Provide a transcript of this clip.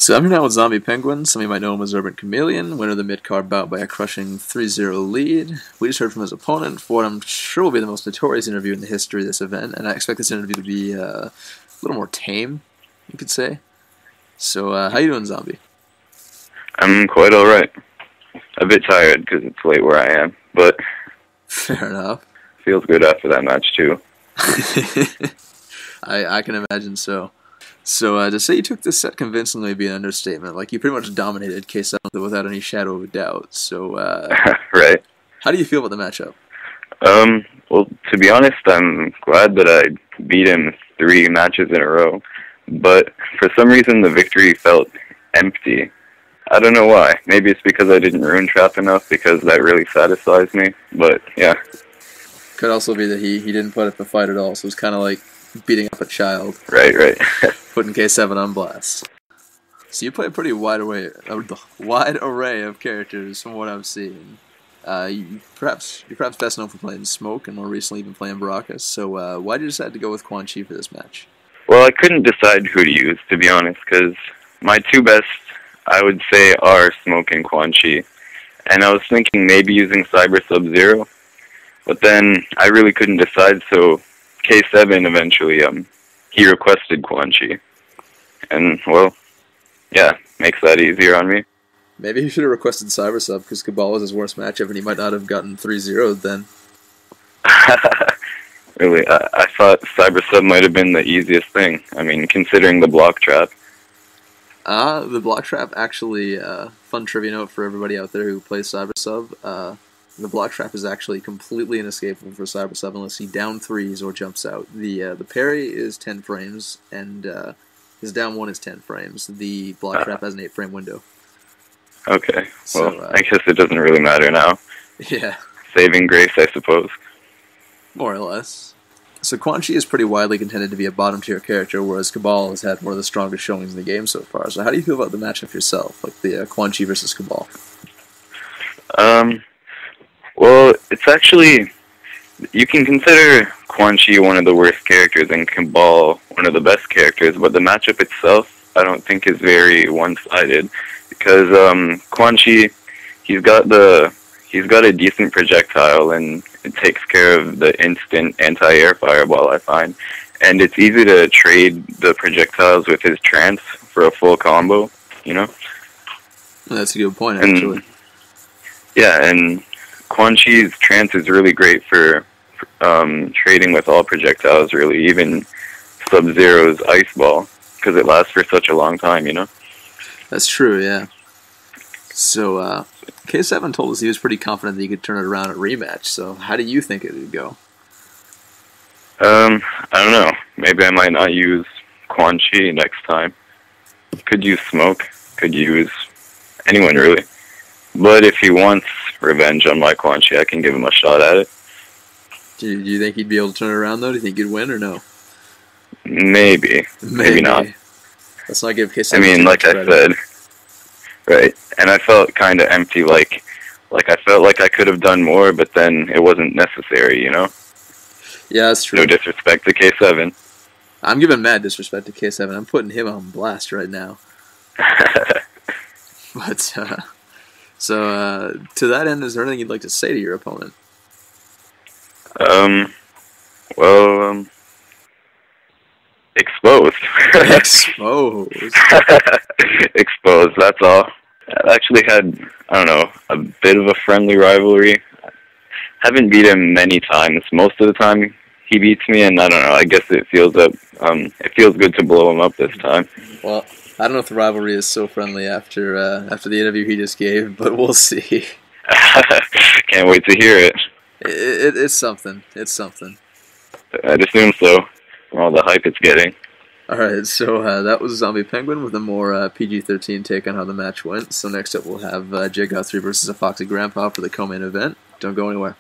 So I'm here now with Zombie Penguin. Some of you might know him as Urban Chameleon, winner of the mid-card bout by a crushing 3-0 lead. We just heard from his opponent for what I'm sure will be the most notorious interview in the history of this event, and I expect this interview to be a little more tame, you could say. So how you doing, Zombie? I'm quite alright. A bit tired because it's late where I am, but Fair enough. feels good after that match too. I can imagine so. So to say you took this set convincingly would be an understatement. Like, you pretty much dominated K7 without any shadow of a doubt. So Right. how do you feel about the matchup? Well, to be honest, I'm glad that I beat him 3 matches in a row, but for some reason the victory felt empty. I don't know why. Maybe it's because I didn't ruin trap enough, because that really satisfies me, but yeah. Could also be that he didn't put up a fight at all, so it was kind of like beating up a child. Right. Putting K7 on blast. So you play a pretty wide array of characters from what I've seen. You're perhaps best known for playing Smoke, and more recently even playing Baracus. So why did you decide to go with Quan Chi for this match? Well, I couldn't decide who to use, to be honest, because my 2 best, I would say, are Smoke and Quan Chi. And I was thinking maybe using Cyber Sub-Zero, but then I really couldn't decide, so K7 eventually, he requested Quan Chi. And, well, yeah, makes that easier on me. Maybe he should have requested Cyber Sub, because Cabal was his worst matchup, and he might not have gotten 3-0'd then. Really, I thought Cyber Sub might have been the easiest thing. I mean, considering the block trap. The block trap, actually, fun trivia note for everybody out there who plays Cyber Sub, the block trap is actually completely inescapable for Cyber Sub unless he down 3s or jumps out. The parry is 10 frames, and his down 1 is 10 frames. The block trap has an 8-frame window. Okay, well, So, I guess it doesn't really matter now. Yeah. Saving grace, I suppose. More or less. So Quan Chi is pretty widely contended to be a bottom-tier character, whereas Cabal has had one of the strongest showings in the game so far. So how do you feel about the matchup yourself, like the Quan Chi versus Cabal? Well, it's actually, you can consider Quan Chi one of the worst characters and Cabal one of the best characters, but the matchup itself I don't think is very one-sided, because Quan Chi, he's got a decent projectile, and it takes care of the instant anti-air fireball, I find. And it's easy to trade the projectiles with his trance for a full combo, you know? That's a good point, actually. And, yeah, and Quan Chi's trance is really great for trading with all projectiles, really, even Sub-Zero's Ice Ball, because it lasts for such a long time, you know? That's true, yeah. So, K7 told us he was pretty confident that he could turn it around at rematch, so how do you think it would go? I don't know. Maybe I might not use Quan Chi next time. Could use Smoke. Could use anyone, really. But if he wants revenge on my Quan Chi, I can give him a shot at it. Do you think he'd be able to turn it around, though? Do you think he'd win, or no? Maybe. Maybe not. Let's not give K7 I mean, like I said, right. And I felt kind of empty, like I felt like I could have done more, but then it wasn't necessary, you know? Yeah, that's true. No disrespect to K7. I'm giving mad disrespect to K7. I'm putting him on blast right now. But, so, to that end, is there anything you'd like to say to your opponent? Well, exposed. Exposed. Exposed, that's all. I've actually had, I don't know, a bit of a friendly rivalry. Haven't beat him many times. Most of the time he beats me, and I don't know, I guess it feels good to blow him up this time. Well, I don't know if the rivalry is so friendly after the interview he just gave, but we'll see. Can't wait to hear it. It's something. It's something. I'd assume so, from all the hype it's getting. Alright, so that was Zombie Penguin with a more PG-13 take on how the match went. So next up we'll have Jay Guthrie versus a Foxy Grandpa for the co-main event. Don't go anywhere.